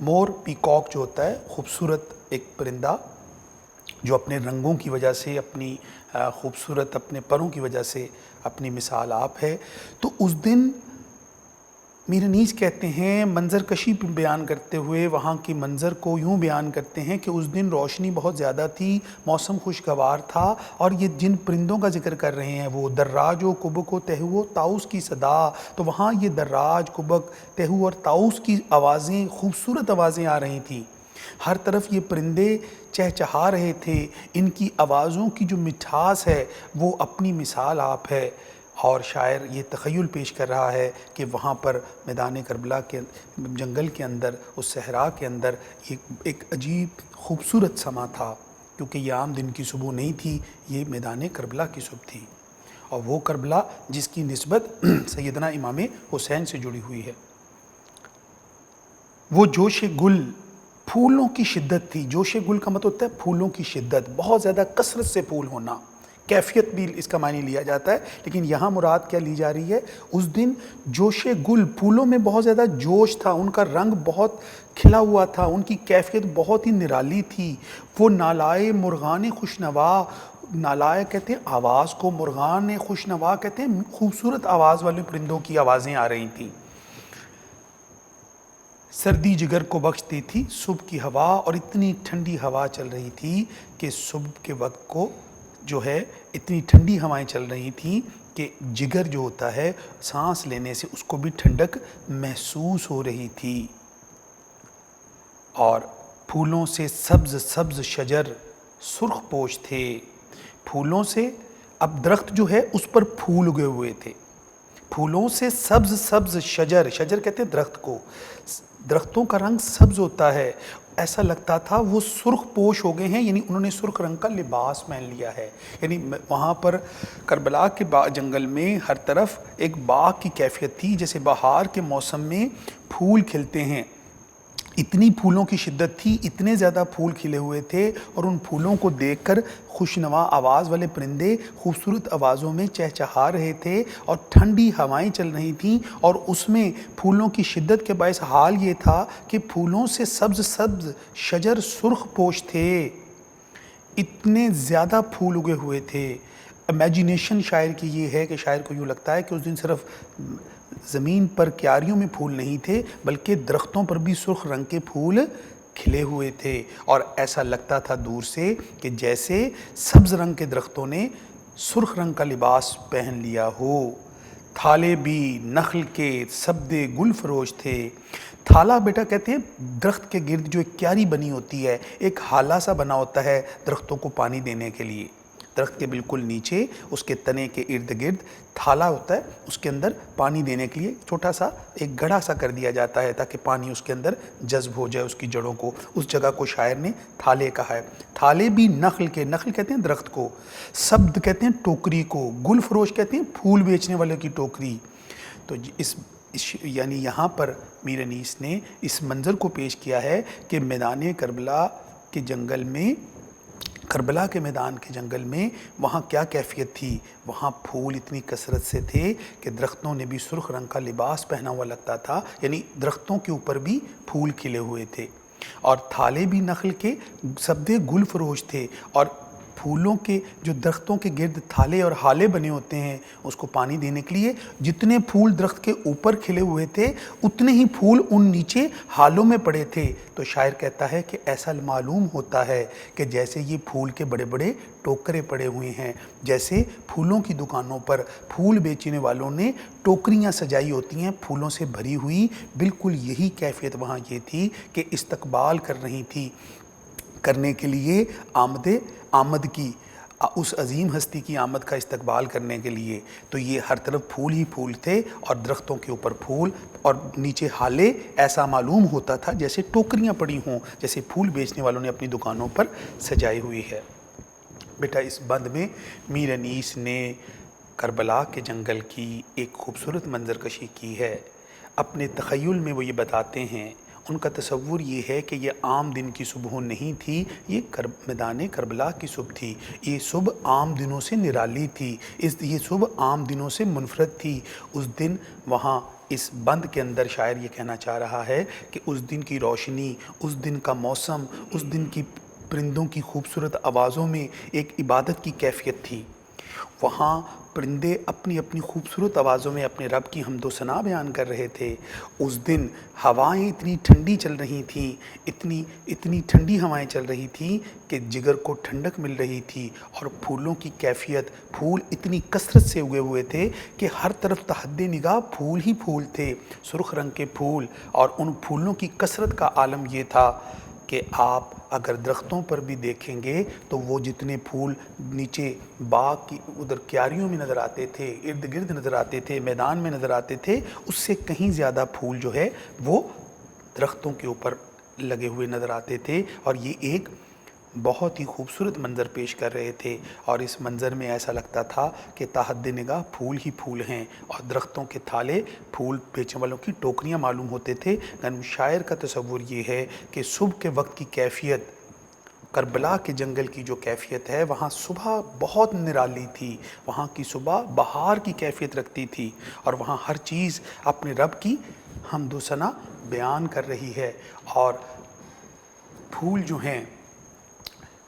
مور peacock جو ہوتا ہے خوبصورت ایک پرندہ جو اپنے رنگوں کی وجہ سے، اپنی خوبصورت اپنے پروں کی وجہ سے اپنی مثال آپ ہے. تو اس دن میر انیس کہتے ہیں منظر کشی بیان کرتے ہوئے وہاں کی منظر کو یوں بیان کرتے ہیں کہ اس دن روشنی بہت زیادہ تھی، موسم خوشگوار تھا، اور یہ جن پرندوں کا ذکر کر رہے ہیں وہ دراج و کبک و تہو و طاؤس کی صدا. تو وہاں یہ دراج، کبک، تہو اور طاؤس کی آوازیں، خوبصورت آوازیں آ رہی تھیں. ہر طرف یہ پرندے چہچہا رہے تھے. ان کی آوازوں کی جو مٹھاس ہے وہ اپنی مثال آپ ہے. اور شاعر یہ تخیل پیش کر رہا ہے کہ وہاں پر میدان کربلا کے جنگل کے اندر، اس صحرا کے اندر ایک عجیب خوبصورت سما تھا، کیونکہ یہ عام دن کی صبح نہیں تھی، یہ میدان کربلا کی صبح تھی. اور وہ کربلا جس کی نسبت سیدنا امام حسین سے جڑی ہوئی ہے. وہ جوش گل، پھولوں کی شدت تھی. جوش گل کا مطلب ہوتا ہے پھولوں کی شدت، بہت زیادہ کثرت سے پھول ہونا. کیفیت بھی اس کا معنی لیا جاتا ہے، لیکن یہاں مراد کیا لی جا رہی ہے؟ اس دن جوش گل، پھولوں میں بہت زیادہ جوش تھا، ان کا رنگ بہت کھلا ہوا تھا، ان کی کیفیت بہت ہی نرالی تھی. وہ نالائے مرغان خوشنوا، نالائے کہتے ہیں آواز کو، مرغان خوشنوا کہتے ہیں خوبصورت آواز والے پرندوں کی آوازیں آ رہی تھیں. سردی جگر کو بخشتی تھی صبح کی ہوا، اور اتنی ٹھنڈی ہوا چل رہی تھی کہ صبح کے وقت کو جو ہے اتنی ٹھنڈی ہوائیں چل رہی تھیں کہ جگر جو ہوتا ہے سانس لینے سے اس کو بھی ٹھنڈک محسوس ہو رہی تھی. اور پھولوں سے سبز سبز شجر سرخ پوش تھے. پھولوں سے، اب درخت جو ہے اس پر پھول اگے ہوئے تھے. پھولوں سے سبز سبز شجر، شجر کہتے ہیں درخت کو، درختوں کا رنگ سبز ہوتا ہے. ایسا لگتا تھا وہ سرخ پوش ہو گئے ہیں، یعنی انہوں نے سرخ رنگ کا لباس پہن لیا ہے. یعنی وہاں پر کربلا کے جنگل میں ہر طرف ایک باغ کی کیفیت تھی، جیسے بہار کے موسم میں پھول کھلتے ہیں. اتنی پھولوں کی شدت تھی، اتنے زیادہ پھول کھلے ہوئے تھے، اور ان پھولوں کو دیکھ کر خوشنوا آواز والے پرندے خوبصورت آوازوں میں چہچہا رہے تھے، اور ٹھنڈی ہوائیں چل رہی تھیں. اور اس میں پھولوں کی شدت کے باعث حال یہ تھا کہ پھولوں سے سبز سبز شجر سرخ پوش تھے. اتنے زیادہ پھول اگے ہوئے تھے. امیجینیشن شاعر کی یہ ہے کہ شاعر کو یوں لگتا ہے کہ اس دن صرف زمین پر کیاریوں میں پھول نہیں تھے، بلکہ درختوں پر بھی سرخ رنگ کے پھول کھلے ہوئے تھے. اور ایسا لگتا تھا دور سے کہ جیسے سبز رنگ کے درختوں نے سرخ رنگ کا لباس پہن لیا ہو. تھالے بھی نخل کے سبدے گل فروش تھے. تھالا بیٹا کہتے ہیں درخت کے گرد جو ایک کیاری بنی ہوتی ہے، ایک ہالا سا بنا ہوتا ہے درختوں کو پانی دینے کے لیے. درخت کے بالکل نیچے اس کے تنے کے ارد گرد تھالا ہوتا ہے، اس کے اندر پانی دینے کے لیے چھوٹا سا ایک گڑھا سا کر دیا جاتا ہے تاکہ پانی اس کے اندر جذب ہو جائے اس کی جڑوں کو. اس جگہ کو شاعر نے تھالے کہا ہے. تھالے بھی نخل کے، نخل کہتے ہیں درخت کو، سبد کہتے ہیں ٹوکری کو، گل فروش کہتے ہیں پھول بیچنے والے کی ٹوکری. تو یعنی یہاں پر میر انیس نے اس منظر کو پیش کیا ہے کہ میدان کربلا کے جنگل میں، کربلا کے میدان کے جنگل میں وہاں کیا کیفیت تھی. وہاں پھول اتنی کثرت سے تھے کہ درختوں نے بھی سرخ رنگ کا لباس پہنا ہوا لگتا تھا، یعنی درختوں کے اوپر بھی پھول کھلے ہوئے تھے. اور تھالے بھی نخل کے سبدے گل فروش تھے. اور پھولوں کے جو درختوں کے گرد تھالے اور ہالے بنے ہوتے ہیں اس کو پانی دینے کے لیے، جتنے پھول درخت کے اوپر کھلے ہوئے تھے اتنے ہی پھول ان نیچے ہالوں میں پڑے تھے. تو شاعر کہتا ہے کہ ایسا معلوم ہوتا ہے کہ جیسے یہ پھول کے بڑے بڑے ٹوکرے پڑے ہوئے ہیں، جیسے پھولوں کی دکانوں پر پھول بیچنے والوں نے ٹوکریاں سجائی ہوتی ہیں پھولوں سے بھری ہوئی. بالکل یہی کیفیت وہاں یہ تھی کہ استقبال کر رہی تھی، کرنے کے لیے آمد کی، اس عظیم ہستی کی آمد کا استقبال کرنے کے لیے. تو یہ ہر طرف پھول ہی پھول تھے، اور درختوں کے اوپر پھول، اور نیچے ہالے. ایسا معلوم ہوتا تھا جیسے ٹوکریاں پڑی ہوں، جیسے پھول بیچنے والوں نے اپنی دکانوں پر سجائی ہوئی ہے. بیٹا اس بند میں میر انیس نے کربلا کے جنگل کی ایک خوبصورت منظر کشی کی ہے. اپنے تخیل میں وہ یہ بتاتے ہیں، ان کا تصور یہ ہے کہ یہ عام دن کی صبح نہیں تھی، یہ میدان کربلا کی صبح تھی. یہ صبح عام دنوں سے نرالی تھی، یہ صبح عام دنوں سے منفرد تھی. اس دن وہاں اس بند کے اندر شاعر یہ کہنا چاہ رہا ہے کہ اس دن کی روشنی، اس دن کا موسم، اس دن کی پرندوں کی خوبصورت آوازوں میں ایک عبادت کی کیفیت تھی۔ وہاں پرندے اپنی اپنی خوبصورت آوازوں میں اپنے رب کی حمد و ثنا بیان کر رہے تھے۔ اس دن ہوائیں اتنی ٹھنڈی چل رہی تھیں، اتنی ٹھنڈی ہوائیں چل رہی تھیں کہ جگر کو ٹھنڈک مل رہی تھی، اور پھولوں کی کیفیت، پھول اتنی کثرت سے اگے ہوئے تھے کہ ہر طرف تحد نگاہ پھول ہی پھول تھے، سرخ رنگ کے پھول، اور ان پھولوں کی کثرت کا عالم یہ تھا کہ آپ اگر درختوں پر بھی دیکھیں گے تو وہ جتنے پھول نیچے باغ کی ادھر کیاریوں میں نظر آتے تھے، ارد گرد نظر آتے تھے، میدان میں نظر آتے تھے، اس سے کہیں زیادہ پھول جو ہے وہ درختوں کے اوپر لگے ہوئے نظر آتے تھے، اور یہ ایک بہت ہی خوبصورت منظر پیش کر رہے تھے۔ اور اس منظر میں ایسا لگتا تھا کہ تاحد نگاہ پھول ہی پھول ہیں، اور درختوں کے تھالے پھول بیچنے والوں کی ٹوکریاں معلوم ہوتے تھے۔ یعنی شاعر کا تصور یہ ہے کہ صبح کے وقت کی کیفیت، کربلا کے جنگل کی جو کیفیت ہے، وہاں صبح بہت نرالی تھی، وہاں کی صبح بہار کی کیفیت رکھتی تھی، اور وہاں ہر چیز اپنے رب کی حمد و ثنا بیان کر رہی ہے۔ اور پھول جو ہیں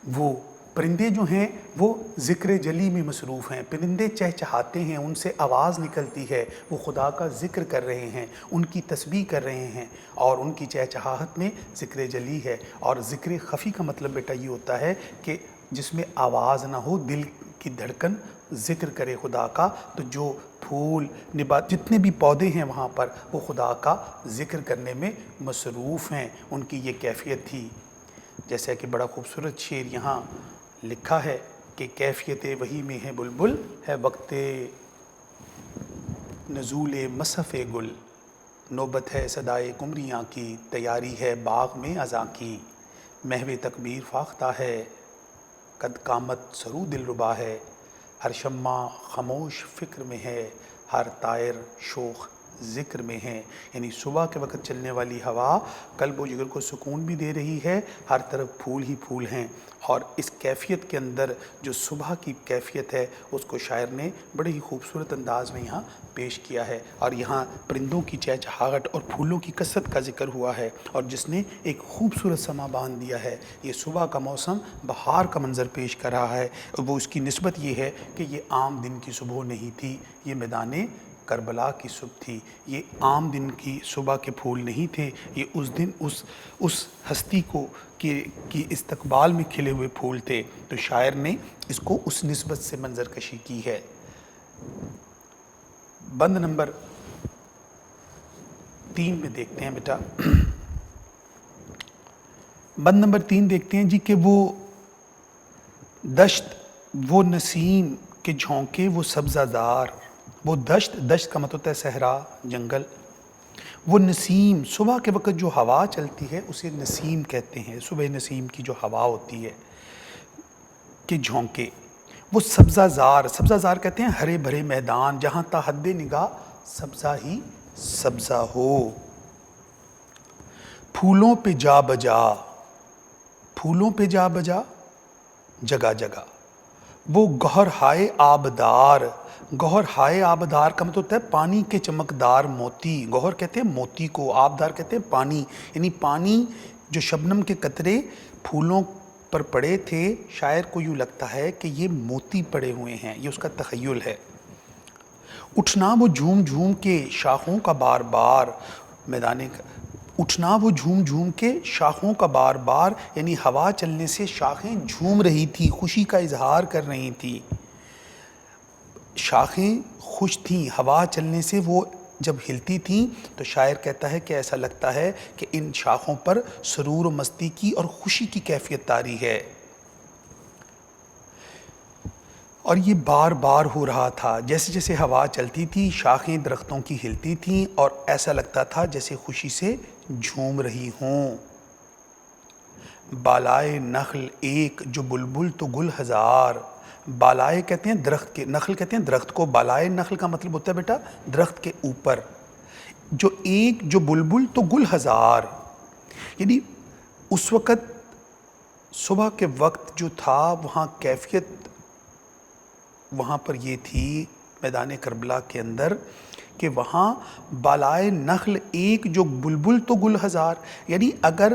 وہ، پرندے جو ہیں وہ ذکر جلی میں مصروف ہیں، پرندے چہچہاتے ہیں، ان سے آواز نکلتی ہے، وہ خدا کا ذکر کر رہے ہیں، ان کی تسبیح کر رہے ہیں، اور ان کی چہچہاہٹ میں ذکر جلی ہے۔ اور ذکر خفی کا مطلب بیٹا یہ ہوتا ہے کہ جس میں آواز نہ ہو، دل کی دھڑکن ذکر کرے خدا کا۔ تو جو پھول، نبات، جتنے بھی پودے ہیں وہاں پر، وہ خدا کا ذکر کرنے میں مصروف ہیں، ان کی یہ کیفیت تھی۔ جیسا کہ بڑا خوبصورت شعر یہاں لکھا ہے کہ کیفیت وہی میں ہے بلبل، ہے وقت نزول مصحف گل، نوبت ہے صدائے قمریاں کی، تیاری ہے باغ میں ازاں کی، محو تکبیر فاختہ ہے، قد قامت سرو دل ربا ہے، ہر شمع خاموش فکر میں ہے، ہر طائر شوخ ذکر میں ہے۔ یعنی صبح کے وقت چلنے والی ہوا قلب و جگر کو سکون بھی دے رہی ہے، ہر طرف پھول ہی پھول ہیں۔ اور اس کیفیت کے اندر جو صبح کی کیفیت ہے، اس کو شاعر نے بڑے ہی خوبصورت انداز میں یہاں پیش کیا ہے۔ اور یہاں پرندوں کی چہچہاہٹ اور پھولوں کی کثرت کا ذکر ہوا ہے، اور جس نے ایک خوبصورت سما باندھ دیا ہے۔ یہ صبح کا موسم بہار کا منظر پیش کر رہا ہے، وہ اس کی نسبت یہ ہے کہ یہ عام دن کی صبح نہیں تھی، یہ میدان کربلا کی صبح تھی، یہ عام دن کی صبح کے پھول نہیں تھے، یہ اس دن اس ہستی کو کی استقبال میں کھلے ہوئے پھول تھے۔ تو شاعر نے اس کو اس نسبت سے منظر کشی کی ہے۔ بند نمبر 3 میں دیکھتے ہیں بیٹا، بند نمبر 3 دیکھتے ہیں جی کہ وہ دشت، وہ نسیم کے جھونکے، وہ سبزہ زار، وہ دشت کا مطلب ہوتا ہے صحرا، جنگل، وہ نسیم، صبح کے وقت جو ہوا چلتی ہے اسے نسیم کہتے ہیں، صبح نسیم کی جو ہوا ہوتی ہے کے جھونکے، وہ سبزہ زار کہتے ہیں ہرے بھرے میدان جہاں تا حد نگاہ سبزہ ہی سبزہ ہو، پھولوں پہ جا بجا جگہ جگہ، وہ گوہر ہائے آبدار کا مطلب ہوتا ہے پانی کے چمکدار موتی، گوہر کہتے ہیں موتی کو، آبدار کہتے ہیں پانی، یعنی پانی جو شبنم کے قطرے پھولوں پر پڑے تھے، شاعر کو یوں لگتا ہے کہ یہ موتی پڑے ہوئے ہیں، یہ اس کا تخیل ہے۔ اٹھنا وہ جھوم کے شاخوں کا بار بار، اٹھنا وہ جھوم کے شاخوں کا بار بار، یعنی ہوا چلنے سے شاخیں جھوم رہی تھی، خوشی کا اظہار کر رہی تھی، شاخیں خوش تھیں، ہوا چلنے سے وہ جب ہلتی تھیں تو شاعر کہتا ہے کہ ایسا لگتا ہے کہ ان شاخوں پر سرور و مستی کی اور خوشی کی کیفیت طاری ہے، اور یہ بار بار ہو رہا تھا، جیسے جیسے ہوا چلتی تھی شاخیں درختوں کی ہلتی تھیں اور ایسا لگتا تھا جیسے خوشی سے جھوم رہی ہوں۔ بالائے نخل ایک جو بلبل تو گل ہزار، بالائے کہتے ہیں درخت کے، نخل کہتے ہیں درخت کو، بالائے نخل کا مطلب ہوتا ہے بیٹا درخت کے اوپر، جو ایک جو بلبل تو گل ہزار، یعنی اس وقت صبح کے وقت جو تھا وہاں کیفیت وہاں پر یہ تھی میدان کربلا کے اندر کہ وہاں بالائے نخل ایک جو بلبل تو گل ہزار، یعنی اگر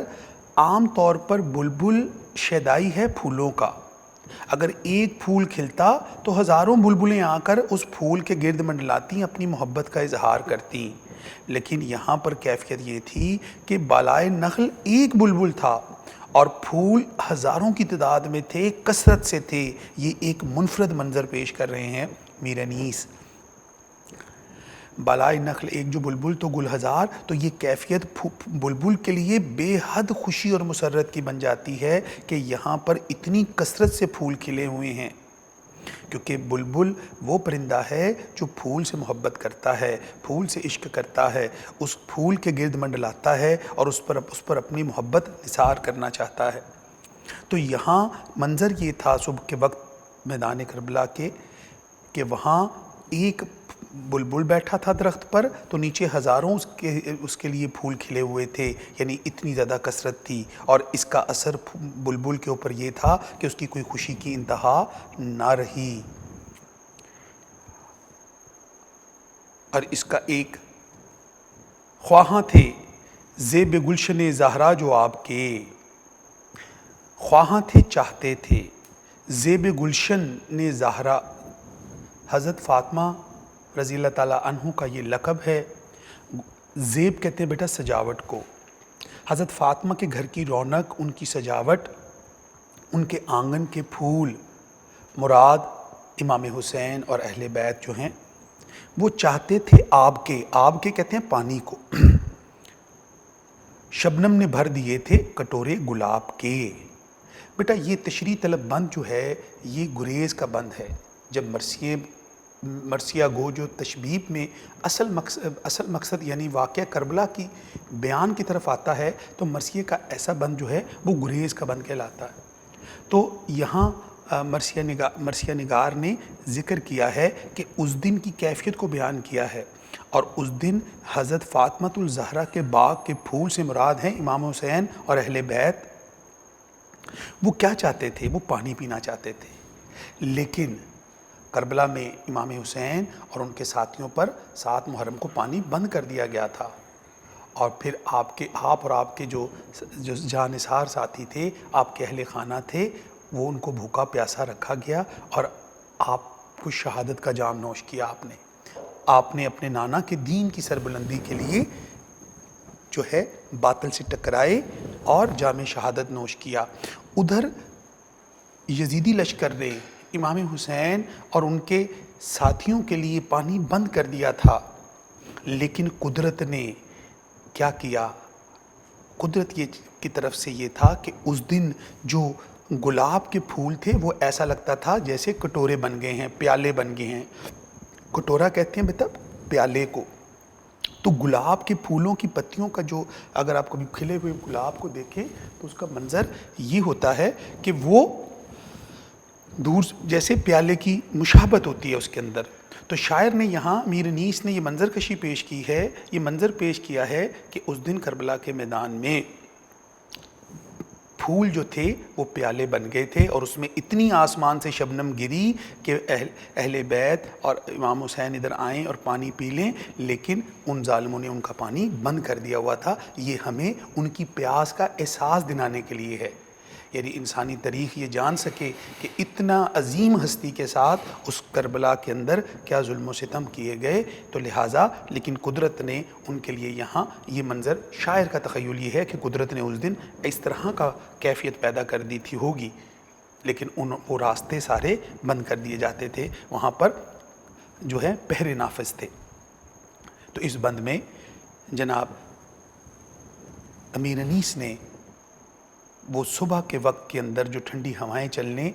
عام طور پر بلبل شیدائی ہے پھولوں کا، اگر ایک پھول کھلتا تو ہزاروں بلبلیں آ کر اس پھول کے گرد منڈلاتی، اپنی محبت کا اظہار کرتی، لیکن یہاں پر کیفیت یہ تھی کہ بالائے نخل ایک بلبل تھا اور پھول ہزاروں کی تعداد میں تھے، کثرت سے تھے۔ یہ ایک منفرد منظر پیش کر رہے ہیں میر انیس۔ بالائے نخل ایک جو بلبل تو گل ہزار، تو یہ کیفیت بلبل کے لیے بے حد خوشی اور مسرت کی بن جاتی ہے کہ یہاں پر اتنی کثرت سے پھول کھلے ہوئے ہیں، کیونکہ بلبل وہ پرندہ ہے جو پھول سے محبت کرتا ہے، پھول سے عشق کرتا ہے، اس پھول کے گرد منڈلاتا ہے اور اس پر اپنی محبت نثار کرنا چاہتا ہے۔ تو یہاں منظر یہ تھا صبح کے وقت میدان کربلا کے کہ وہاں ایک بلبل بیٹھا تھا درخت پر، تو نیچے ہزاروں اس کے لیے پھول کھلے ہوئے تھے، یعنی اتنی زیادہ کثرت تھی، اور اس کا اثر بلبل کے اوپر یہ تھا کہ اس کی کوئی خوشی کی انتہا نہ رہی۔ اور اس کا ایک خواہاں تھے زیب گلشن زہرا جو آپ کے، خواہاں تھے چاہتے تھے، زیب گلشن زہرا، حضرت فاطمہ رضی اللہ تعالیٰ عنہ کا یہ لقب ہے۔ زیب کہتے ہیں بیٹا سجاوٹ کو، حضرت فاطمہ کے گھر کی رونق، ان کی سجاوٹ، ان کے آنگن کے پھول، مراد امام حسین اور اہل بیت جو ہیں، وہ چاہتے تھے آب کے کہتے ہیں پانی کو، شبنم نے بھر دیے تھے کٹورے گلاب کے۔ بیٹا یہ تشریح طلب بند جو ہے یہ گریز کا بند ہے۔ جب مرثیہ گو جو تشبیب میں اصل مقصد یعنی واقعہ کربلا کی بیان کی طرف آتا ہے، تو مرثیے کا ایسا بند جو ہے وہ گریز کا بند کہلاتا ہے۔ تو یہاں مرثیہ نگار نے ذکر کیا ہے کہ اس دن کی کیفیت کو بیان کیا ہے، اور اس دن حضرت فاطمۃ الزہرا کے باغ کے پھول سے مراد ہیں امام حسین اور اہل بیت۔ وہ کیا چاہتے تھے؟ وہ پانی پینا چاہتے تھے، لیکن کربلا میں امام حسین اور ان کے ساتھیوں پر 7 محرم کو پانی بند کر دیا گیا تھا، اور پھر آپ اور آپ کے جو جانثار ساتھی تھے، آپ کے اہل خانہ تھے، وہ ان کو بھوکا پیاسا رکھا گیا، اور آپ کو شہادت کا جام نوش کیا۔ آپ نے اپنے نانا کے دین کی سربلندی کے لیے جو ہے باطل سے ٹکرائے اور جام شہادت نوش کیا۔ ادھر یزیدی لشکر نے امام حسین اور ان کے ساتھیوں کے لیے پانی بند کر دیا تھا، لیکن قدرت نے کیا کیا؟ قدرت کی طرف سے یہ تھا کہ اس دن جو گلاب کے پھول تھے وہ ایسا لگتا تھا جیسے کٹورے بن گئے ہیں، پیالے بن گئے ہیں۔ کٹورا کہتے ہیں بیٹا پیالے کو۔ تو گلاب کے پھولوں کی پتیوں کا جو، اگر آپ کبھی کھلے ہوئے گلاب کو دیکھیں تو اس کا منظر یہ ہوتا ہے کہ وہ دور جیسے پیالے کی مشابہت ہوتی ہے اس کے اندر۔ تو شاعر نے یہاں میر انیس نے یہ منظر کشی پیش کی ہے، یہ منظر پیش کیا ہے کہ اس دن کربلا کے میدان میں پھول جو تھے وہ پیالے بن گئے تھے، اور اس میں اتنی آسمان سے شبنم گری کہ اہل بیت اور امام حسین ادھر آئیں اور پانی پی لیں، لیکن ان ظالموں نے ان کا پانی بند کر دیا ہوا تھا۔ یہ ہمیں ان کی پیاس کا احساس دلانے کے لیے ہے، یعنی انسانی تاریخ یہ جان سکے کہ اتنا عظیم ہستی کے ساتھ اس کربلا کے اندر کیا ظلم و ستم کیے گئے۔ تو لہٰذا لیکن قدرت نے ان کے لیے یہاں یہ منظر، شاعر کا تخیل یہ ہے کہ قدرت نے اس دن اس طرح کا کیفیت پیدا کر دی تھی ہوگی، لیکن وہ راستے سارے بند کر دیے جاتے تھے، وہاں پر جو ہے پہرے نافذ تھے۔ تو اس بند میں جناب امیر انیس نے وہ صبح کے وقت کے اندر جو ٹھنڈی ہوائیں چلنے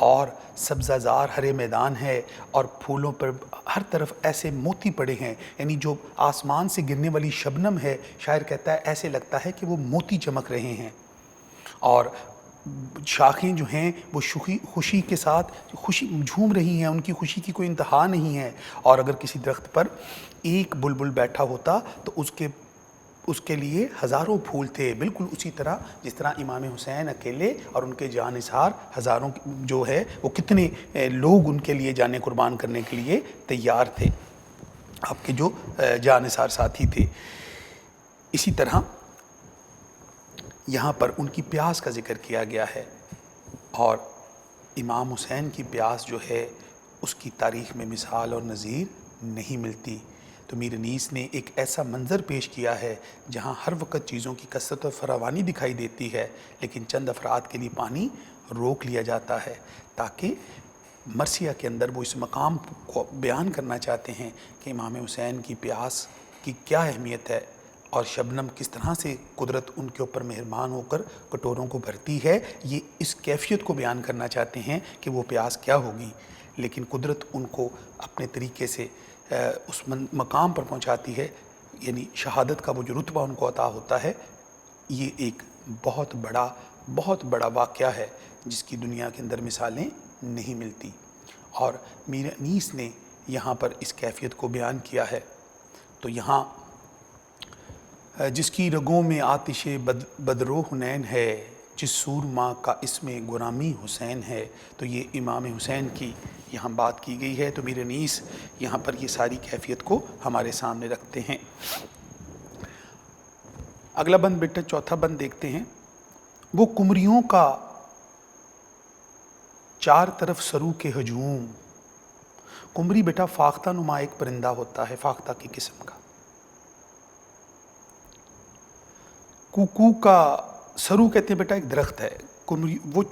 اور سبزہ زار ہرے میدان ہے اور پھولوں پر ہر طرف ایسے موتی پڑے ہیں، یعنی جو آسمان سے گرنے والی شبنم ہے، شاعر کہتا ہے ایسے لگتا ہے کہ وہ موتی چمک رہے ہیں، اور شاخیں جو ہیں وہ خوشی کے ساتھ خوشی جھوم رہی ہیں، ان کی خوشی کی کوئی انتہا نہیں ہے۔ اور اگر کسی درخت پر ایک بلبل بیٹھا ہوتا تو اس کے لیے ہزاروں پھول تھے، بالکل اسی طرح جس طرح امام حسین اکیلے اور ان کے جانثار ہزاروں جو ہے وہ کتنے لوگ ان کے لیے جانیں قربان کرنے کے لیے تیار تھے۔ آپ کے جو جانثار ساتھی تھے۔ اسی طرح یہاں پر ان کی پیاس کا ذکر کیا گیا ہے، اور امام حسین کی پیاس جو ہے اس کی تاریخ میں مثال اور نظیر نہیں ملتی۔ تو میر انیس نے ایک ایسا منظر پیش کیا ہے جہاں ہر وقت چیزوں کی کثرت اور فراوانی دکھائی دیتی ہے، لیکن چند افراد کے لیے پانی روک لیا جاتا ہے، تاکہ مرثیہ کے اندر وہ اس مقام کو بیان کرنا چاہتے ہیں کہ امام حسین کی پیاس کی کیا اہمیت ہے، اور شبنم کس طرح سے قدرت ان کے اوپر مہربان ہو کر کٹوروں کو بھرتی ہے۔ یہ اس کیفیت کو بیان کرنا چاہتے ہیں کہ وہ پیاس کیا ہوگی، لیکن قدرت ان کو اپنے طریقے سے اس مقام پر پہنچاتی ہے، یعنی شہادت کا وہ جو رتبہ ان کو عطا ہوتا ہے۔ یہ ایک بہت بڑا واقعہ ہے جس کی دنیا کے اندر مثالیں نہیں ملتی، اور میر انیس نے یہاں پر اس کیفیت کو بیان کیا ہے۔ تو یہاں جس کی رگوں میں آتش بدر و حنین ہے، جس سورما کا اسم غلامی حسین ہے، تو یہ امام حسین کی یہاں بات کی گئی ہے۔ تو میر انیس یہاں پر یہ ساری کیفیت کو ہمارے سامنے رکھتے ہیں۔ اگلا بند بیٹا چوتھا بند دیکھتے ہیں۔ وہ کمریوں کا چار طرف سرو کے ہجوم۔ کمری بیٹا فاختہ نما ایک پرندہ ہوتا ہے، فاختہ کی قسم کا۔ کوکو کا سرو کہتے ہیں بیٹا ایک درخت ہے،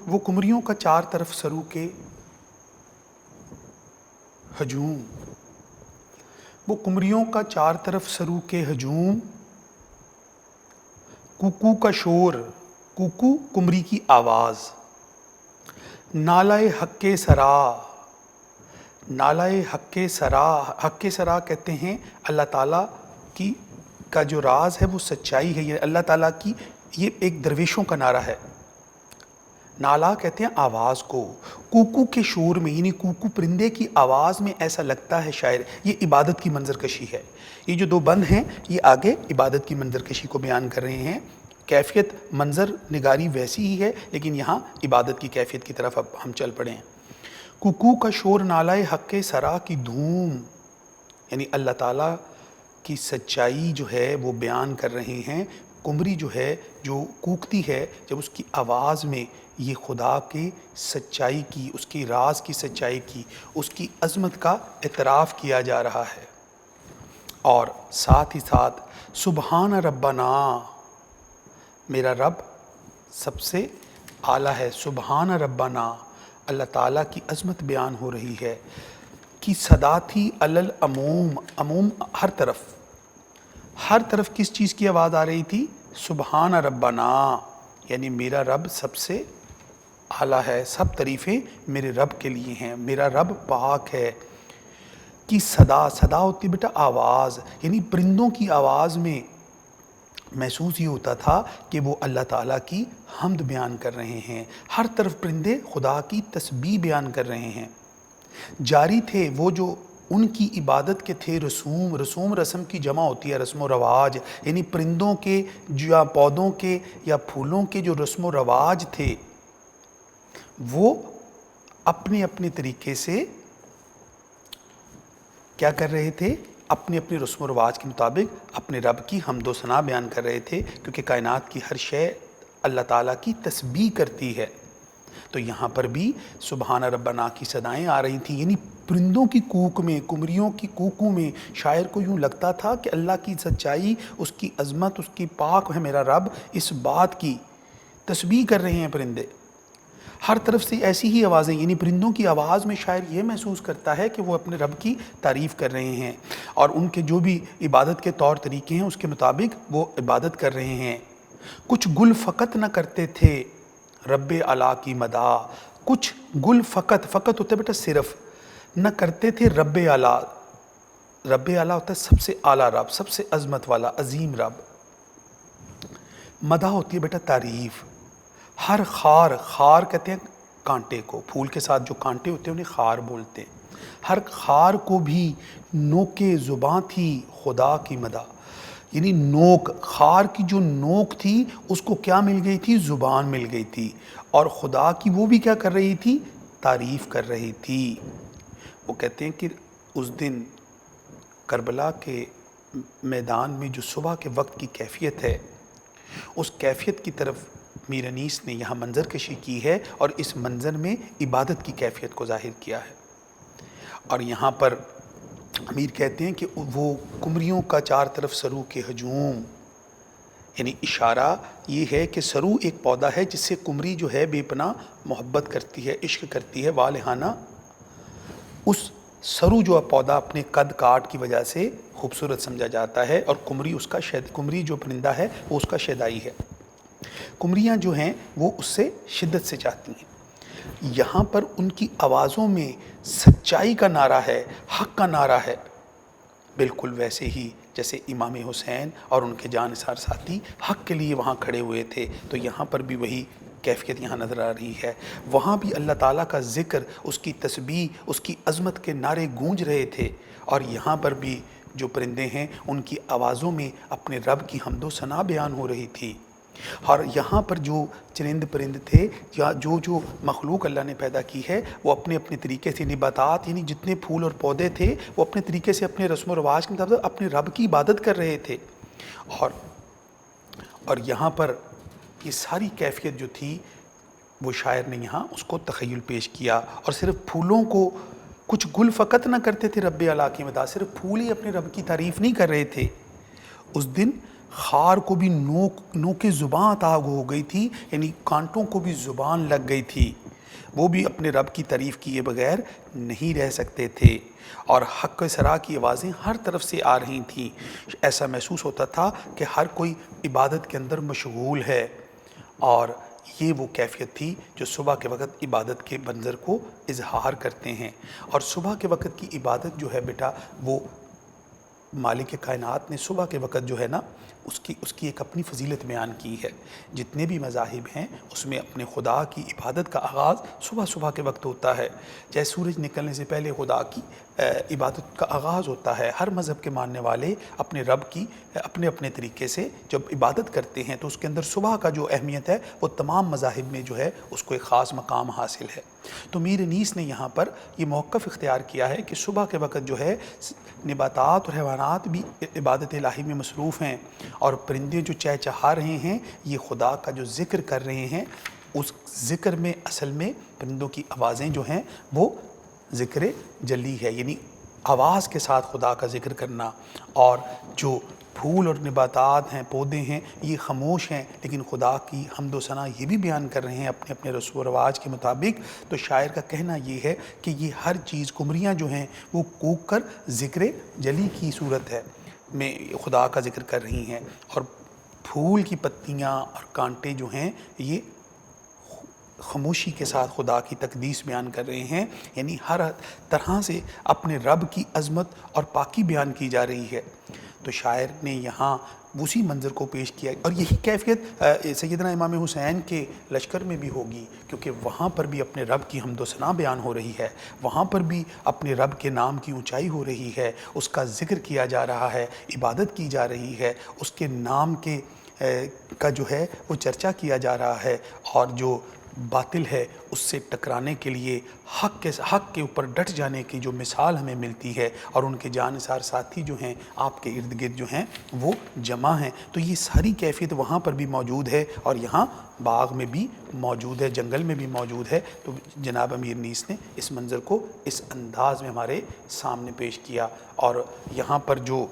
وہ کمریوں کا چار طرف سرو کے ہجوم، وہ کمریوں کا چار طرف سرو کے ہجوم، کوکو کا شور، کوکو کمری کی آواز، نالائے حق سرا، نالائے حق سرا، حق سرا کہتے ہیں اللہ تعالیٰ کی کا جو راز ہے وہ سچائی ہے، یہ اللہ تعالیٰ کی یہ ایک درویشوں کا نعرہ ہے۔ نالا کہتے ہیں آواز کو، کوکو کے شور میں، یعنی کوکو پرندے کی آواز میں ایسا لگتا ہے شاعر یہ عبادت کی منظر کشی ہے۔ یہ جو دو بند ہیں یہ آگے عبادت کی منظر کشی کو بیان کر رہے ہیں۔ کیفیت منظر نگاری ویسی ہی ہے، لیکن یہاں عبادت کی کیفیت کی طرف اب ہم چل پڑے ہیں۔ کوکو کا شور نالائے حق سرا کی دھوم، یعنی اللہ تعالیٰ کی سچائی جو ہے وہ بیان کر رہے ہیں۔ کمری جو ہے جو کوکتی ہے، جب اس کی آواز میں یہ خدا کی سچائی کی، اس کی راز کی سچائی کی، اس کی عظمت کا اعتراف کیا جا رہا ہے، اور ساتھ ہی ساتھ سبحان ربنا، میرا رب سب سے اعلیٰ ہے، سبحان ربنا، اللہ تعالیٰ کی عظمت بیان ہو رہی ہے۔ کی صدا تھی العموم، عموم ہر طرف کس چیز کی آواز آ رہی تھی؟ سبحان ربنا، یعنی میرا رب سب سے اعلیٰ ہے، سب تعریفیں میرے رب کے لیے ہیں، میرا رب پاک ہے۔ کی صدا ہوتی بیٹا آواز، یعنی پرندوں کی آواز میں محسوس یہ ہوتا تھا کہ وہ اللہ تعالیٰ کی حمد بیان کر رہے ہیں، ہر طرف پرندے خدا کی تسبیح بیان کر رہے ہیں۔ جاری تھے وہ جو ان کی عبادت کے تھے رسوم رسم کی جمع ہوتی ہے رسم و رواج، یعنی پرندوں کے یا پودوں کے یا پھولوں کے جو رسم و رواج تھے وہ اپنے اپنے طریقے سے کیا کر رہے تھے؟ اپنے اپنے رسم و رواج کے مطابق اپنے رب کی حمد و ثنا بیان کر رہے تھے، کیونکہ کائنات کی ہر شے اللہ تعالیٰ کی تسبیح کرتی ہے۔ تو یہاں پر بھی سبحان ربنا کی صدائیں آ رہی تھیں، یعنی پرندوں کی کوک میں، کمریوں کی کوکوں میں شاعر کو یوں لگتا تھا کہ اللہ کی سچائی، اس کی عظمت، اس کی پاک ہے میرا رب، اس بات کی تسبیح کر رہے ہیں پرندے۔ ہر طرف سے ایسی ہی آوازیں، یعنی پرندوں کی آواز میں شاعر یہ محسوس کرتا ہے کہ وہ اپنے رب کی تعریف کر رہے ہیں، اور ان کے جو بھی عبادت کے طور طریقے ہیں اس کے مطابق وہ عبادت کر رہے ہیں۔ کچھ گل فقط نہ کرتے تھے رب اعلیٰ کی مدح، کچھ گل فقط ہوتا ہے بیٹا صرف، نہ کرتے تھے رب اعلیٰ ہوتا ہے سب سے اعلیٰ رب، سب سے عظمت والا عظیم رب۔ مدح ہوتی ہے بیٹا تعریف۔ ہر خار کہتے ہیں کانٹے کو، پھول کے ساتھ جو کانٹے ہوتے ہیں انہیں خار بولتے ہیں۔ ہر خار کو بھی نوک زباں تھی خدا کی مدح، یعنی نوک، خار کی جو نوک تھی اس کو کیا مل گئی تھی؟ زبان مل گئی تھی، اور خدا کی وہ بھی کیا کر رہی تھی؟ تعریف کر رہی تھی۔ وہ کہتے ہیں کہ اس دن کربلا کے میدان میں جو صبح کے وقت کی کیفیت ہے، اس کیفیت کی طرف میر انیس نے یہاں منظر کشی کی ہے اور اس منظر میں عبادت کی کیفیت کو ظاہر کیا ہے۔ اور یہاں پر امیر کہتے ہیں کہ وہ کمریوں کا چار طرف سرو کے ہجوم، یعنی اشارہ یہ ہے کہ سرو ایک پودا ہے جس سے کمری جو ہے بے پناہ محبت کرتی ہے، عشق کرتی ہے، والہانہ۔ اس سرو جو پودا اپنے قد کاٹ کی وجہ سے خوبصورت سمجھا جاتا ہے، اور کمری جو پرندہ ہے وہ اس کا شیدائی ہے۔ کمریاں جو ہیں وہ اس سے شدت سے چاہتی ہیں۔ یہاں پر ان کی آوازوں میں سچائی کا نعرہ ہے، حق کا نعرہ ہے، بالکل ویسے ہی جیسے امام حسین اور ان کے جانثار ساتھی حق کے لیے وہاں کھڑے ہوئے تھے، تو یہاں پر بھی وہی کیفیت یہاں نظر آ رہی ہے۔ وہاں بھی اللہ تعالیٰ کا ذکر، اس کی تسبیح، اس کی عظمت کے نعرے گونج رہے تھے، اور یہاں پر بھی جو پرندے ہیں ان کی آوازوں میں اپنے رب کی حمد و ثنا بیان ہو رہی تھی۔ اور یہاں پر جو چرند پرند تھے یا جو مخلوق اللہ نے پیدا کی ہے، وہ اپنے اپنے طریقے سے نباتات، یعنی جتنے پھول اور پودے تھے وہ اپنے طریقے سے اپنے رسم و رواج کے مطابق اپنے رب کی عبادت کر رہے تھے۔ اور یہاں پر یہ ساری کیفیت جو تھی وہ شاعر نے یہاں اس کو تخیل پیش کیا، اور صرف پھولوں کو کچھ گل فقط نہ کرتے تھے رب اعلیٰ کی مدح، صرف پھول ہی اپنے رب کی تعریف نہیں کر رہے تھے۔ اس دن خار کو بھی نوک زبان عطا ہو گئی تھی، یعنی کانٹوں کو بھی زبان لگ گئی تھی، وہ بھی اپنے رب کی تعریف کیے بغیر نہیں رہ سکتے تھے، اور حق سرا کی آوازیں ہر طرف سے آ رہی تھیں۔ ایسا محسوس ہوتا تھا کہ ہر کوئی عبادت کے اندر مشغول ہے، اور یہ وہ کیفیت تھی جو صبح کے وقت عبادت کے منظر کو اظہار کرتے ہیں۔ اور صبح کے وقت کی عبادت جو ہے بیٹا، وہ مالک کائنات نے صبح کے وقت جو ہے نا اس کی ایک اپنی فضیلت بیان کی ہے۔ جتنے بھی مذاہب ہیں اس میں اپنے خدا کی عبادت کا آغاز صبح کے وقت ہوتا ہے، جیسے سورج نکلنے سے پہلے خدا کی عبادت کا آغاز ہوتا ہے۔ ہر مذہب کے ماننے والے اپنے رب کی اپنے اپنے طریقے سے جب عبادت کرتے ہیں تو اس کے اندر صبح کا جو اہمیت ہے وہ تمام مذاہب میں جو ہے اس کو ایک خاص مقام حاصل ہے۔ تو میر انیس نے یہاں پر یہ موقف اختیار کیا ہے کہ صبح کے وقت جو ہے نباتات اور حیوانات بھی عبادت الہی میں مصروف ہیں، اور پرندے جو چہچہا رہے ہیں یہ خدا کا جو ذکر کر رہے ہیں، اس ذکر میں اصل میں پرندوں کی آوازیں جو ہیں وہ ذکر جلی ہے، یعنی آواز کے ساتھ خدا کا ذکر کرنا۔ اور جو پھول اور نباتات ہیں، پودے ہیں، یہ خاموش ہیں لیکن خدا کی حمد و ثنا یہ بھی بیان کر رہے ہیں اپنے اپنے رسم و رواج کے مطابق۔ تو شاعر کا کہنا یہ ہے کہ یہ ہر چیز، کمریاں جو ہیں وہ کوک کر ذکر جلی کی صورت ہے میں خدا کا ذکر کر رہی ہیں، اور پھول کی پتیاں اور کانٹے جو ہیں یہ خاموشی کے ساتھ خدا کی تقدیس بیان کر رہے ہیں، یعنی ہر طرح سے اپنے رب کی عظمت اور پاکی بیان کی جا رہی ہے۔ تو شاعر نے یہاں اسی منظر کو پیش کیا، اور یہی کیفیت سیدنا امام حسین کے لشکر میں بھی ہوگی، کیونکہ وہاں پر بھی اپنے رب کی حمد و ثنا بیان ہو رہی ہے، وہاں پر بھی اپنے رب کے نام کی اونچائی ہو رہی ہے، اس کا ذکر کیا جا رہا ہے، عبادت کی جا رہی ہے، اس کے نام کا جو ہے وہ چرچا کیا جا رہا ہے، اور جو باطل ہے اس سے ٹکرانے کے لیے حق کے اوپر ڈٹ جانے کی جو مثال ہمیں ملتی ہے، اور ان کے جانثار ساتھی جو ہیں آپ کے ارد گرد جو ہیں وہ جمع ہیں۔ تو یہ ساری کیفیت وہاں پر بھی موجود ہے، اور یہاں باغ میں بھی موجود ہے، جنگل میں بھی موجود ہے۔ تو جناب امیر انیس نے اس منظر کو اس انداز میں ہمارے سامنے پیش کیا، اور یہاں پر جو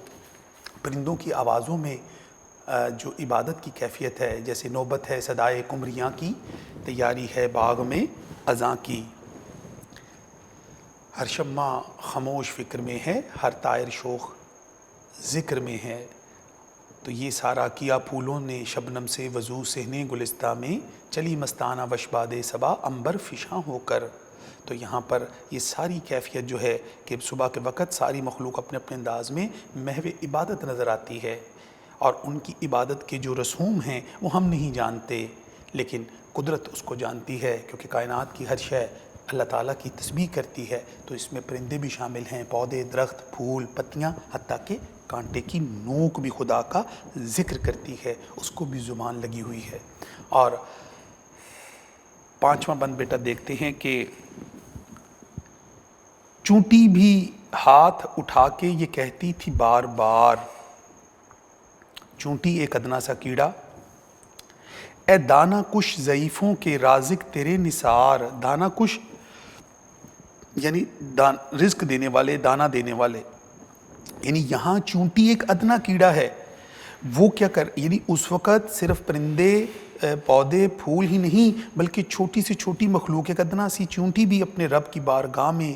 پرندوں کی آوازوں میں جو عبادت کی کیفیت ہے، جیسے نوبت ہے صدائے کمریاں کی، تیاری ہے باغ میں اذاں کی، ہر شمع خاموش فکر میں ہے، ہر طائر شوخ ذکر میں ہے۔ تو یہ سارا کیا پھولوں نے شبنم سے وضو صحن گلستہ میں، چلی مستانہ وشباد صبا عنبر فشاں ہو کر۔ تو یہاں پر یہ ساری کیفیت جو ہے کہ صبح کے وقت ساری مخلوق اپنے اپنے انداز میں محو عبادت نظر آتی ہے، اور ان کی عبادت کے جو رسوم ہیں وہ ہم نہیں جانتے، لیکن قدرت اس کو جانتی ہے، کیونکہ کائنات کی ہر شے اللہ تعالیٰ کی تسبیح کرتی ہے۔ تو اس میں پرندے بھی شامل ہیں، پودے، درخت، پھول، پتیاں، حتیٰ کہ کانٹے کی نوک بھی خدا کا ذکر کرتی ہے، اس کو بھی زبان لگی ہوئی ہے۔ اور پانچواں بند بیٹا دیکھتے ہیں کہ چونٹی بھی ہاتھ اٹھا کے یہ کہتی تھی بار بار، چونٹی ایک ادنا سا کیڑا، اے دانہ کش ضعیفوں کے رازق تیرے نثار. دانہ کش یعنی رزق دینے والے، دانہ دینے والے. یعنی یہاں چونٹی ایک ادنا کیڑا ہے، وہ کیا یعنی اس وقت صرف پرندے، پودے، پھول ہی نہیں بلکہ چھوٹی سے چھوٹی مخلوق، ایک ادنا سی چونٹی بھی اپنے رب کی بارگاہ میں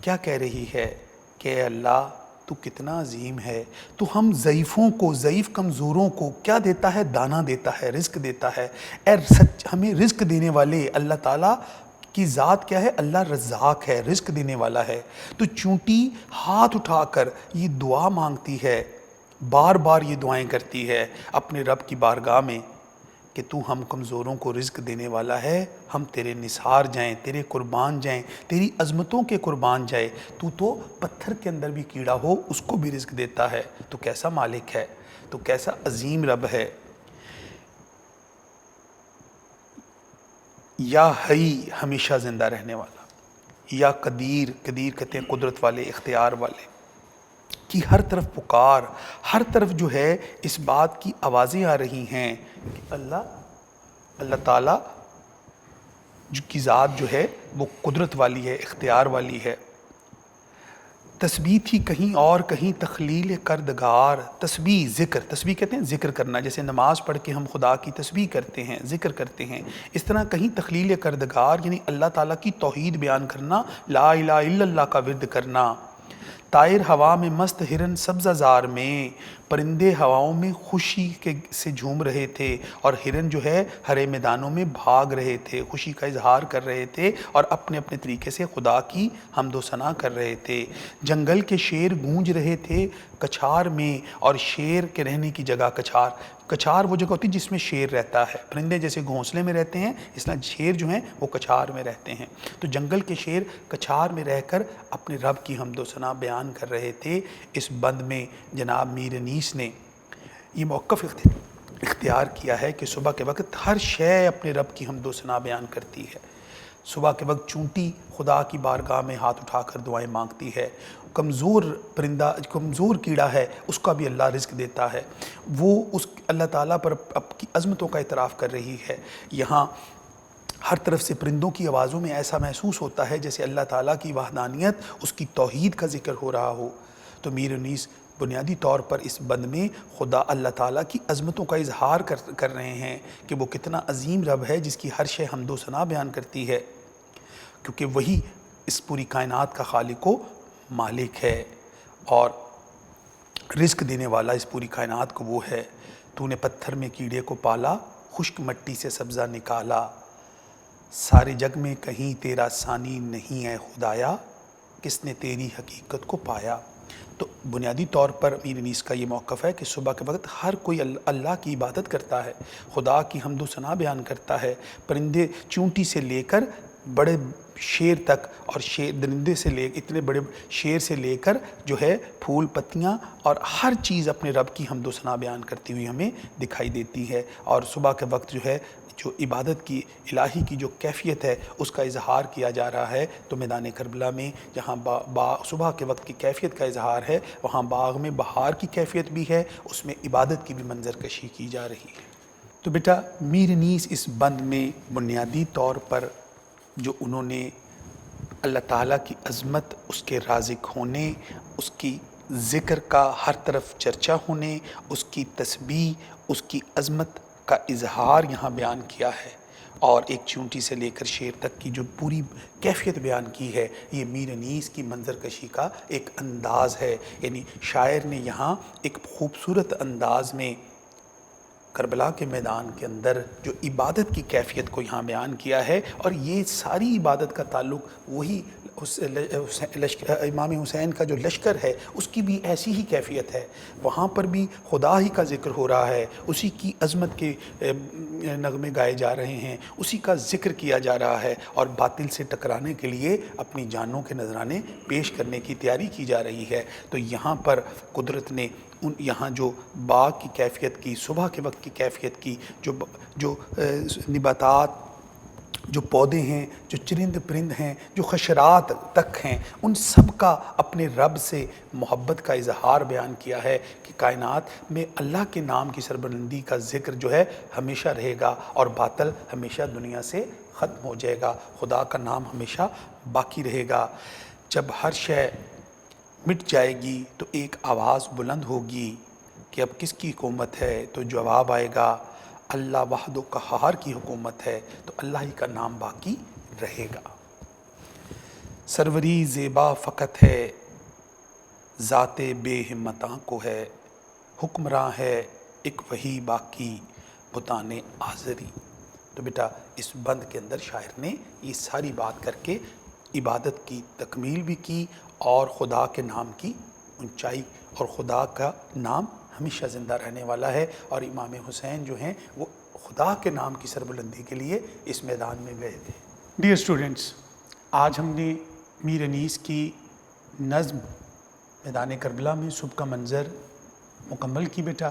کیا کہہ رہی ہے کہ اے اللہ تو کتنا عظیم ہے، تو ہم ضعیفوں کو، ضعیف کمزوروں کو کیا دیتا ہے؟ دانہ دیتا ہے، رزق دیتا ہے. اے ہمیں رزق دینے والے اللہ تعالیٰ کی ذات کیا ہے؟ اللہ رزاق ہے، رزق دینے والا ہے. تو چونٹی ہاتھ اٹھا کر یہ دعا مانگتی ہے، بار بار یہ دعائیں کرتی ہے اپنے رب کی بارگاہ میں کہ تو ہم کمزوروں کو رزق دینے والا ہے، ہم تیرے نثار جائیں، تیرے قربان جائیں، تیری عظمتوں کے قربان جائیں. تو پتھر کے اندر بھی کیڑا ہو اس کو بھی رزق دیتا ہے. تو کیسا مالک ہے، تو کیسا عظیم رب ہے. یا حی ہمیشہ زندہ رہنے والا، یا قدیر، قدیر کہتے ہیں قدرت والے، اختیار والے، کی ہر طرف پکار، ہر طرف جو ہے اس بات کی آوازیں آ رہی ہیں کہ اللہ تعالیٰ کی ذات جو ہے وہ قدرت والی ہے، اختیار والی ہے. تسبیح تھی کہیں اور کہیں تخلیل کردگار. تسبیح، ذکر، تسبیح کہتے ہیں ذکر کرنا، جیسے نماز پڑھ کے ہم خدا کی تسبیح کرتے ہیں، ذکر کرتے ہیں، اس طرح کہیں تخلیل کردگار یعنی اللہ تعالیٰ کی توحید بیان کرنا، لا الہ الا اللہ کا ورد کرنا. طائر ہوا میں مست، ہرن سبزہ زار میں، پرندے ہواؤں میں خوشی سے جھوم رہے تھے اور ہرن جو ہے ہرے میدانوں میں بھاگ رہے تھے، خوشی کا اظہار کر رہے تھے اور اپنے اپنے طریقے سے خدا کی حمد و ثنا کر رہے تھے. جنگل کے شیر گونج رہے تھے کچھار میں، اور شیر کے رہنے کی جگہ کچھار، کچھار وہ جگہ ہوتی ہے جس میں شیر رہتا ہے. پرندے جیسے گھونسلے میں رہتے ہیں، اس طرح شیر جو ہیں وہ کچھار میں رہتے ہیں. تو جنگل کے شیر کچھار میں رہ کر اپنے رب کی حمد و ثنا بیان کر رہے تھے. اس بند میں جناب میر انیس نے یہ موقف اختیار کیا ہے کہ صبح کے وقت ہر شے اپنے رب کی حمد و ثنا بیان کرتی ہے. صبح کے وقت چونٹی خدا کی بارگاہ میں ہاتھ اٹھا کر دعائیں مانگتی ہے. کمزور پرندہ، کمزور کیڑا ہے، اس کا بھی اللہ رزق دیتا ہے. وہ اس اللہ تعالیٰ پر اپنی عظمتوں کا اعتراف کر رہی ہے. یہاں ہر طرف سے پرندوں کی آوازوں میں ایسا محسوس ہوتا ہے جیسے اللہ تعالیٰ کی وحدانیت، اس کی توحید کا ذکر ہو رہا ہو. تو میر انیس بنیادی طور پر اس بند میں خدا اللہ تعالیٰ کی عظمتوں کا اظہار کر رہے ہیں کہ وہ کتنا عظیم رب ہے جس کی ہر شے حمد و ثنا بیان کرتی ہے، کیونکہ وہی اس پوری کائنات کا خالق و مالک ہے اور رزق دینے والا اس پوری کائنات کو وہ ہے. تو نے پتھر میں کیڑے کو پالا، خشک مٹی سے سبزہ نکالا، سارے جگ میں کہیں تیرا ثانی نہیں ہے خدایا، کس نے تیری حقیقت کو پایا. تو بنیادی طور پر میر انیس کا یہ موقف ہے کہ صبح کے وقت ہر کوئی اللہ کی عبادت کرتا ہے، خدا کی حمد و ثنا بیان کرتا ہے. پرندے چونٹی سے لے کر بڑے شیر تک، اور درندے سے لے اتنے بڑے شیر سے لے کر جو ہے پھول پتیاں اور ہر چیز اپنے رب کی حمد و ثنا بیان کرتی ہوئی ہمیں دکھائی دیتی ہے. اور صبح کے وقت جو ہے جو عبادت کی، الہی کی جو کیفیت ہے اس کا اظہار کیا جا رہا ہے. تو میدان کربلا میں جہاں صبح کے وقت کی کیفیت کا اظہار ہے، وہاں باغ میں بہار کی کیفیت بھی ہے، اس میں عبادت کی بھی منظر کشی کی جا رہی ہے. تو بیٹا میر انیس اس بند میں بنیادی طور پر جو انہوں نے اللہ تعالیٰ کی عظمت، اس کے رازق ہونے، اس کی ذکر کا ہر طرف چرچا ہونے، اس کی تسبیح، اس کی عظمت کا اظہار یہاں بیان کیا ہے، اور ایک چونٹی سے لے کر شیر تک کی جو پوری کیفیت بیان کی ہے، یہ میر انیس کی منظر کشی کا ایک انداز ہے. یعنی شاعر نے یہاں ایک خوبصورت انداز میں کربلا کے میدان کے اندر جو عبادت کی کیفیت کو یہاں بیان کیا ہے. اور یہ ساری عبادت کا تعلق وہی امام حسین کا جو لشکر ہے اس کی بھی ایسی ہی کیفیت ہے. وہاں پر بھی خدا ہی کا ذکر ہو رہا ہے، اسی کی عظمت کے نغمے گائے جا رہے ہیں، اسی کا ذکر کیا جا رہا ہے، اور باطل سے ٹکرانے کے لیے اپنی جانوں کے نذرانے پیش کرنے کی تیاری کی جا رہی ہے. تو یہاں پر قدرت نے یہاں جو باغ کی کیفیت کی، صبح کے وقت کی کیفیت کی، جو نباتات جو پودے ہیں، جو چرند پرند ہیں، جو حشرات تک ہیں، ان سب کا اپنے رب سے محبت کا اظہار بیان کیا ہے کہ کائنات میں اللہ کے نام کی سربلندی کا ذکر جو ہے ہمیشہ رہے گا اور باطل ہمیشہ دنیا سے ختم ہو جائے گا، خدا کا نام ہمیشہ باقی رہے گا۔ جب ہر شے مٹ جائے گی تو ایک آواز بلند ہوگی کہ اب کس کی حکومت ہے، تو جواب آئے گا اللہ وحد و قہار کی حکومت ہے، تو اللہ ہی کا نام باقی رہے گا۔ سروری زیبا فقط ہے، ذات بے ہمتاں کو ہے، حکمراں ہے ایک وہی باقی بتانے آزری۔ تو بیٹا اس بند کے اندر شاعر نے یہ ساری بات کر کے عبادت کی تکمیل بھی کی اور خدا کے نام کی اونچائی، اور خدا کا نام ہمیشہ زندہ رہنے والا ہے، اور امام حسین جو ہیں وہ خدا کے نام کی سربلندی کے لیے اس میدان میں گئے تھے۔ ڈیئر اسٹوڈنٹس، آج ہم نے میر انیس کی نظم میدان کربلا میں صبح کا منظر مکمل کی بیٹا۔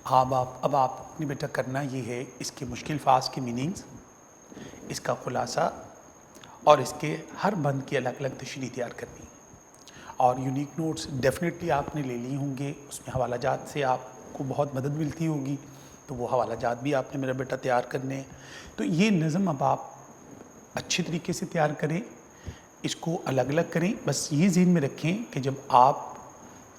اب آپ نے بیٹا کرنا یہ ہے اس کے مشکل الفاظ کے میننگز، اس کا خلاصہ اور اس کے ہر بند کی الگ الگ تشریح تیار کرنی، اور یونیک نوٹس ڈیفینیٹلی آپ نے لے لی ہوں گے، اس میں حوالہ جات سے آپ کو بہت مدد ملتی ہوگی، تو وہ حوالہ جات بھی آپ نے میرا بیٹا تیار کرنے ہیں۔ تو یہ نظم اب آپ اچھے طریقے سے تیار کریں، اس کو الگ الگ کریں، بس یہ ذہن میں رکھیں کہ جب آپ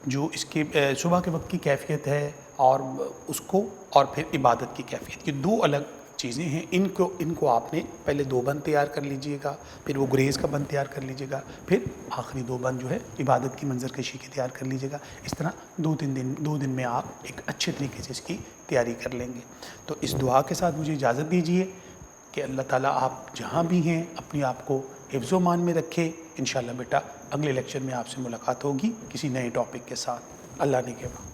جو اس کے صبح کے وقت کی کیفیت ہے اور اس کو، اور پھر عبادت کی کیفیت، یہ دو الگ چیزیں ہیں، ان کو آپ نے پہلے دو بند تیار کر لیجئے گا، پھر وہ گریز کا بند تیار کر لیجئے گا، پھر آخری دو بند جو ہے عبادت کی منظر کشی کے تیار کر لیجئے گا۔ اس طرح دو دن میں آپ ایک اچھے طریقے سے اس کی تیاری کر لیں گے۔ تو اس دعا کے ساتھ مجھے اجازت دیجئے کہ اللہ تعالیٰ آپ جہاں بھی ہیں اپنے آپ کو حفظ و مان میں رکھے۔ انشاءاللہ بیٹا اگلے لیکچر میں آپ سے ملاقات ہوگی کسی نئے ٹاپک کے ساتھ۔ اللہ نے کہا۔